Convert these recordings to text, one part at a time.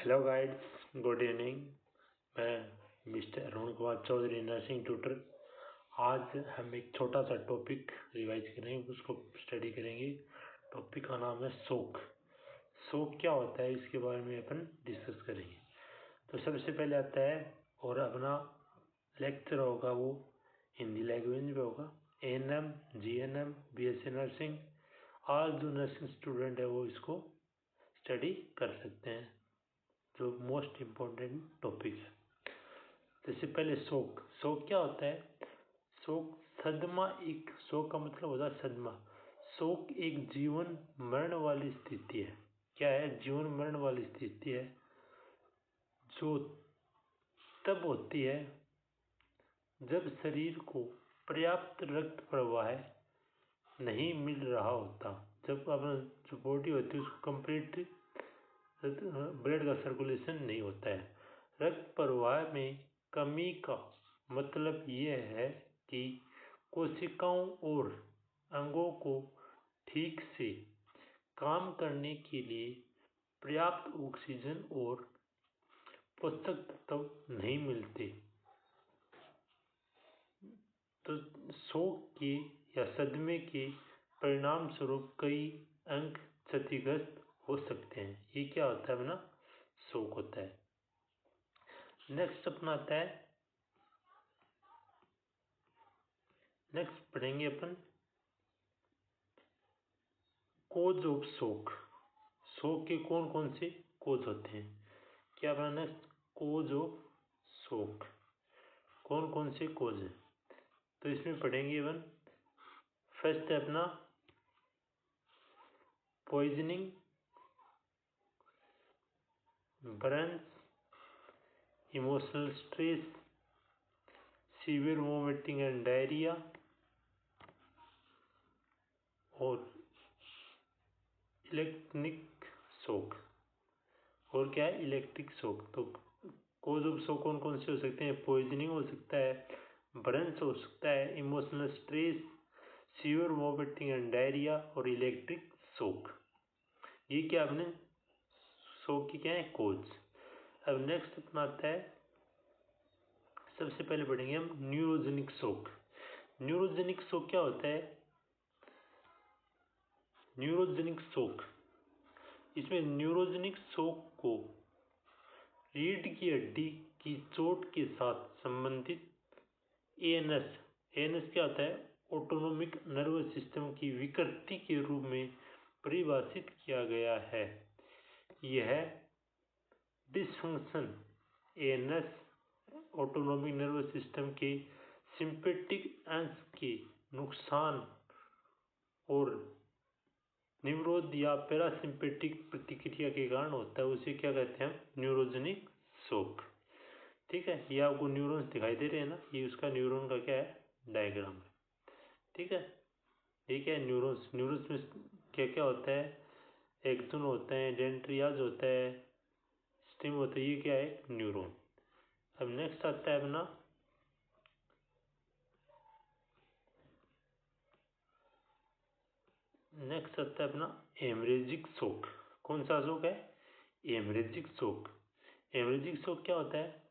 Hello guides, good evening. मैं mister Arun Kumar Chaudhary, nursing tutor. आज हम एक छोटा सा टॉपिक रिवाइज करेंगे, उसको स्टडी करेंगे। टॉपिक का नाम है शोक। शोक क्या होता है, इसके बारे में अपन डिस्कस करेंगे। तो सबसे पहले आता है, और अपना लेक्चर होगा वो हिंदी लैंग्वेज में होगा। ANM, GNM, BSc नर्सिंग, आज जो नर्सिंग स्टूडेंट है वो इसको स्टडी कर सकते हैं, जो मोस्ट इम्पोर्टेंट टॉपिक है। जैसे पहले शोक। शोक क्या होता है? शोक सदमा। एक शोक का मतलब होता है सदमा। शोक एक जीवन मरण वाली स्थिति है। क्या है? जीवन मरण वाली स्थिति है, जो तब होती है जब शरीर को पर्याप्त रक्त प्रवाह नहीं मिल रहा होता। जब अपना जो बॉडी होती है उसको कंप्लीट ब्लड का सर्कुलेशन नहीं होता है। रक्त प्रवाह में कमी का मतलब ये है कि कोशिकाओं और अंगों को ठीक से काम करने के लिए पर्याप्त ऑक्सीजन और पोषक तत्व नहीं मिलते। तो शोक के या सदमे के परिणाम स्वरूप कई अंग क्षतिग्रस्त हो सकते हैं। ये क्या होता है? अपना शोक होता है। नेक्स्ट अपना आता है, नेक्स्ट पढ़ेंगे अपन कोज ऑफ शोक। शोक के कौन कौन से कोज होते हैं? क्या अपना नेक्स्ट कोज ऑफ शोक, कौन कौन से कोज है? तो इसमें पढ़ेंगे अपन। फर्स्ट है अपना poisoning, Burns, emotional stress, severe vomiting and diarrhoea, और इलेक्ट्रिक शोक। और क्या है? इलेक्ट्रिक शोक। तो कोज ऑफ शोक कौन कौन से हो सकते हैं? पॉइजनिंग हो सकता है, बर्न्स हो सकता है, emotional stress, severe vomiting and diarrhoea, और इलेक्ट्रिक शोक। ये क्या आपने शोक की क्या है? कोज। अब नेक्स्ट अपना आता है, सबसे पहले पढ़ेंगे हम न्यूरोजेनिक शोक। न्यूरोजेनिक शोक क्या होता है? न्यूरोजेनिक शोक, इसमें न्यूरोजेनिक शोक को रीढ़ की हड्डी की चोट के साथ संबंधित ANS क्या होता है? ऑटोनोमिक नर्वस सिस्टम की विकृति के रूप में परिभाषित किया गया है। यह dysfunction ANS autonomic nervous system के सिंपैथिक अंश के नुकसान और निवरोध या पैरासिम्पेटिक प्रतिक्रिया के कारण होता है। उसे क्या कहते हैं? न्यूरोजेनिक शोक। ठीक है, ये आपको न्यूरॉन्स दिखाई दे रहे हैं ना, ये उसका न्यूरॉन का क्या है? डायग्राम है। ठीक है, ये क्या है? न्यूरॉन्स। न्यूरॉन्स में क्या क्या होता है? एक्सोन होते हैं, डेंड्रियाज होता है, स्टिम होता है। ये क्या है? न्यूरॉन। अब नेक्स्ट आता है अपना हेमरेजिक शोक। कौन सा शोक है? हेमरेजिक शोक। हेमरेजिक शोक क्या होता है?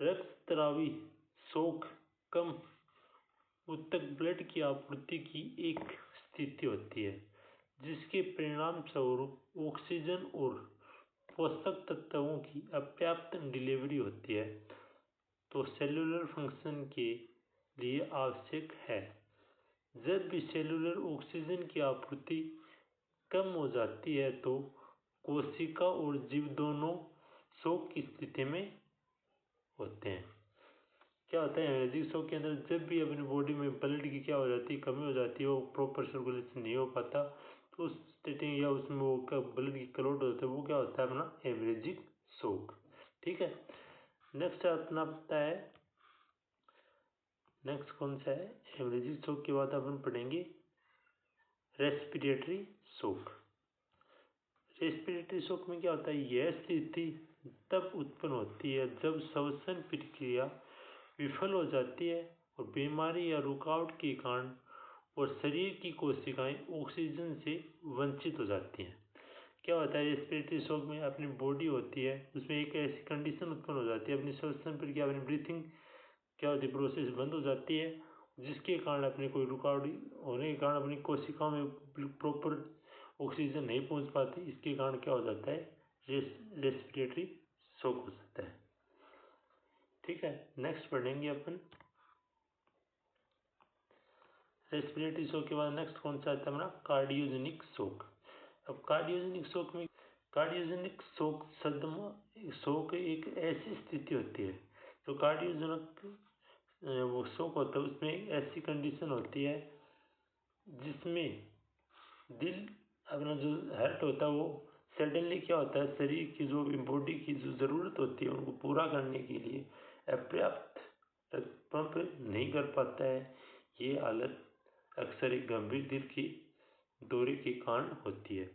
रक्तस्रावी शोक कम ऊतक ब्लड की आपूर्ति की एक स्थिति होती है, जिसके परिणाम स्वरूप ऑक्सीजन और पोषक तत्वों की अपर्याप्त डिलीवरी होती है, तो सेलुलर फंक्शन के लिए आवश्यक है। जब भी सेलुलर ऑक्सीजन की आपूर्ति कम हो जाती है तो कोशिका और जीव दोनों शोक की स्थिति में होते हैं। क्या होता है? हेमरेजिक शोक के अंदर जब भी अपनी बॉडी में ब्लड की क्या हो जाती है? कमी हो जाती है, वो प्रॉपर सर्कुलेशन नहीं हो पाता, तो उस स्थिति या उसमें वो ब्लड की क्लॉट होता है, वो क्या होता है? अपना हेमरेजिक शोक। ठीक है, नेक्स्ट अपना पता है, नेक्स्ट कौन सा है? हेमरेजिक शोक के बाद अपन पढ़ेंगे रेस्पिरेटरी शोक। रेस्पिरेटरी शोक में क्या होता है? यह स्थिति तब उत्पन्न होती है जब श्वसन प्रक्रिया विफल हो जाती है और बीमारी या रुकावट के कारण और शरीर की कोशिकाएं ऑक्सीजन से वंचित हो जाती हैं। क्या होता है रेस्पिरेटरी शॉक में अपनी बॉडी होती है उसमें एक ऐसी कंडीशन उत्पन्न हो जाती है अपनी श्वसन प्रक्रिया अपनी ब्रीथिंग क्या होती है प्रोसेस बंद हो जाती है, जिसके कारण अपने कोई रुकावट होने के कारण अपनी कोशिकाओं में प्रॉपर ऑक्सीजन नहीं पहुंच पाती। इसके कारण क्या हो जाता है रेस्पिरेटरी शॉक हो जाता है। ठीक है, नेक्स्ट पढ़ेंगे अपन रेस्पिरेटरी शॉक के बाद नेक्स्ट कौन सा आता है हमारा कार्डियोजेनिक शॉक। अब कार्डियोजेनिक शॉक में कार्डियोजेनिक शॉक शॉक एक ऐसी स्थिति होती है तो कार्डियोजेनिक वो शॉक होता है उसमें एक ऐसी कंडीशन होती है जिसमें दिल अपना जो हार्ट होता है वो सडनली क्या होता है शरीर की जो बॉडी की जो ज़रूरत होती है उनको पूरा करने के लिए पर्याप्त पंप नहीं कर पाता है। ये हालत अक्सर एक गंभीर दिल की दौरे के कारण होती है।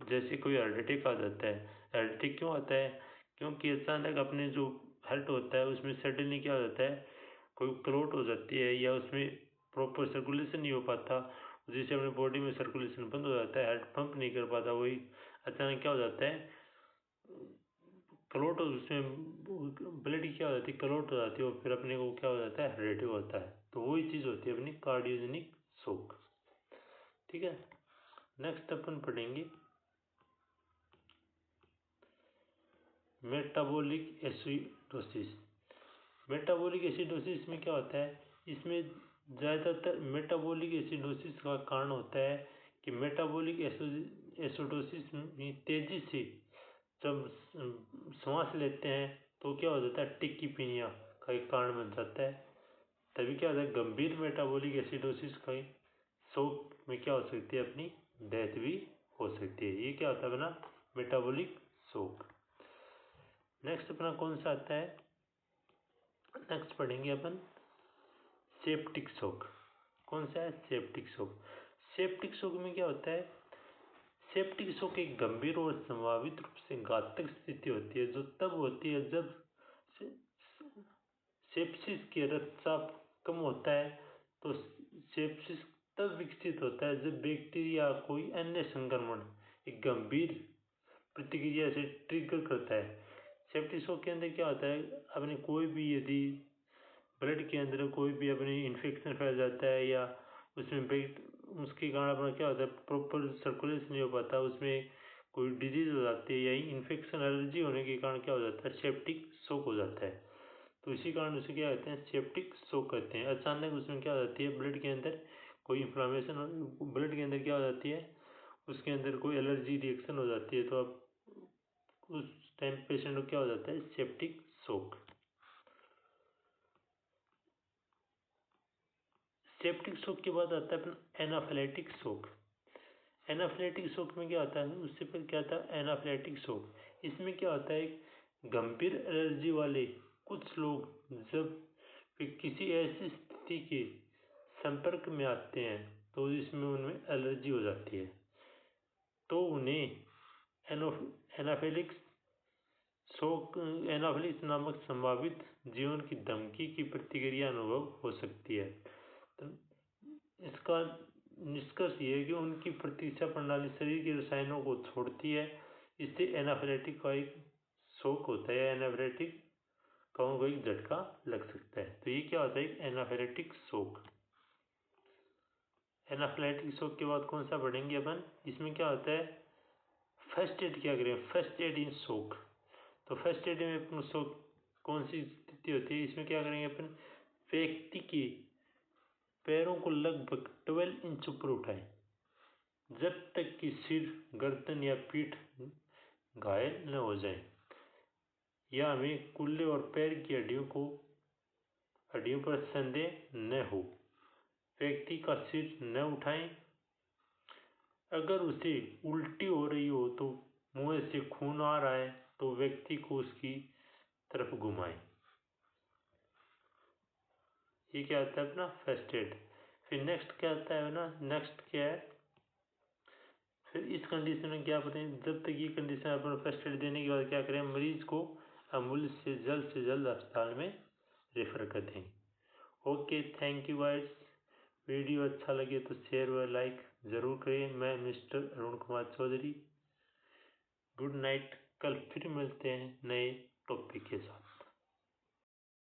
जैसे कोई हार्ट अटैक आ जाता है, हार्ट अटैक क्यों आता है क्योंकि अचानक अपने जो हार्ट होता है उसमें सडनली क्या हो जाता है कोई क्लॉट हो जाती है या उसमें प्रॉपर सर्कुलेशन नहीं हो पाता जिससे अपने बॉडी में सर्कुलेशन बंद हो जाता है, हार्ट पंप नहीं कर पाता। वही अचानक क्या हो जाता है क्लॉट उसमें ब्लड की क्या हो जाती है क्लॉट हो जाती है और फिर अपने को क्या हो जाता है हार्ट अटैक होता है। तो वही चीज़ होती है अपनी कार्डियोजेनिक शॉक। ठीक है, नेक्स्ट अपन पढ़ेंगे मेटाबॉलिक एसिडोसिस। मेटाबॉलिक एसिडोसिस में क्या होता है इसमें ज़्यादातर मेटाबॉलिक एसिडोसिस का कारण होता है कि मेटाबॉलिक एसिडोसिस में तेज़ी से जब सांस लेते हैं तो क्या हो जाता है टिक्कीपीनिया का एक कारण बन जाता है। तभी क्या होता है गंभीर मेटाबॉलिक एसिडोसिस का शॉक में क्या हो सकती है अपनी डेथ भी हो सकती है। ये क्या होता है अपना मेटाबॉलिक शॉक। नेक्स्ट अपना कौन सा आता है नेक्स्ट पढ़ेंगे अपन सेप्टिक शॉक। कौन सा है सेप्टिक शॉक। सेप्टिक शॉक में क्या होता है सेप्टिक शॉक एक गंभीर और संभावित रूप से घातक स्थिति होती है जो तब होती है जब सेप्सिस के रक्तचाप कम होता है। तो सेप्सिस तब विकसित होता है जब बैक्टीरिया कोई अन्य संक्रमण एक गंभीर प्रतिक्रिया से ट्रिगर करता है। सेप्टिक शॉक के अंदर क्या होता है अपने कोई भी यदि ब्लड के अंदर कोई भी अपनी इन्फेक्शन फैल जाता है या उसमें उसके कारण अपना क्या होता है प्रॉपर सर्कुलेशन नहीं हो पाता उसमें कोई डिजीज हो जाती है या इन्फेक्शन एलर्जी होने के कारण क्या हो जाता है सेप्टिक शॉक हो जाता है। तो इसी कारण उसे क्या कहते हैं सेप्टिक शॉक कहते हैं। अचानक उसमें क्या हो जाती है ब्लड के अंदर कोई इन्फ्लामेशन ब्लड के अंदर क्या हो जाती है उसके अंदर कोई एलर्जी रिएक्शन हो जाती है तो अब उस टाइम पेशेंट को क्या हो जाता है सेप्टिक शॉक। सेप्टिक शॉक के बाद आता है अपना एनाफिलेटिक शॉक। एनाफिलेटिक शॉक में क्या होता है उससे पहले क्या था एनाफिलेटिक शॉक। इसमें क्या होता है गंभीर एलर्जी वाले कुछ लोग जब किसी ऐसी स्थिति के संपर्क में आते हैं तो इसमें उनमें एलर्जी हो जाती है तो उन्हें एनाफिलिक्स शॉक एनाफिलिक्स नामक संभावित जीवन की धमकी की प्रतिक्रिया अनुभव हो सकती है। तो इसका निष्कर्ष ये है कि उनकी प्रतिरक्षा प्रणाली शरीर के रसायनों को छोड़ती है। इससे एनाफिलेटिक का एक शॉक होता है एनाफिलेटिक का उनको एक झटका लग सकता है। तो ये क्या होता है एक एनाफिलेटिक शॉक। एनाफिलेटिक शॉक के बाद कौन सा पढ़ेंगे अपन इसमें क्या होता है फर्स्ट एड क्या करें फर्स्ट एड इन शॉक। तो फर्स्ट एड में अपन शॉक कौन सी स्थिति होती है इसमें क्या करेंगे अपन व्यक्ति के पैरों को लगभग 12 इंच ऊपर उठाएं जब तक कि सिर गर्दन या पीठ घायल न हो जाए या हमें कुल्ले और पैर की हड्डियों पर संदेह न हो। व्यक्ति का सिर न उठाएं। अगर उसे उल्टी हो रही हो तो मुंह से खून आ रहा है तो व्यक्ति को उसकी तरफ घुमाएं। ये क्या आता है अपना फर्स्ट एड। फिर नेक्स्ट क्या आता है ना नेक्स्ट क्या है फिर इस कंडीशन में क्या बताएं जब तक ये कंडीशन अपन फर्स्ट एड देने के बाद क्या करें मरीज को एम्बुलेंस से जल्द अस्पताल में रेफर कर दें। Okay thank you guys. Video अच्छा लगे तो शेयर व लाइक ज़रूर करें। मैं mister Arun Kumar Chaudhary good night. कल फिर मिलते हैं नए टॉपिक के साथ।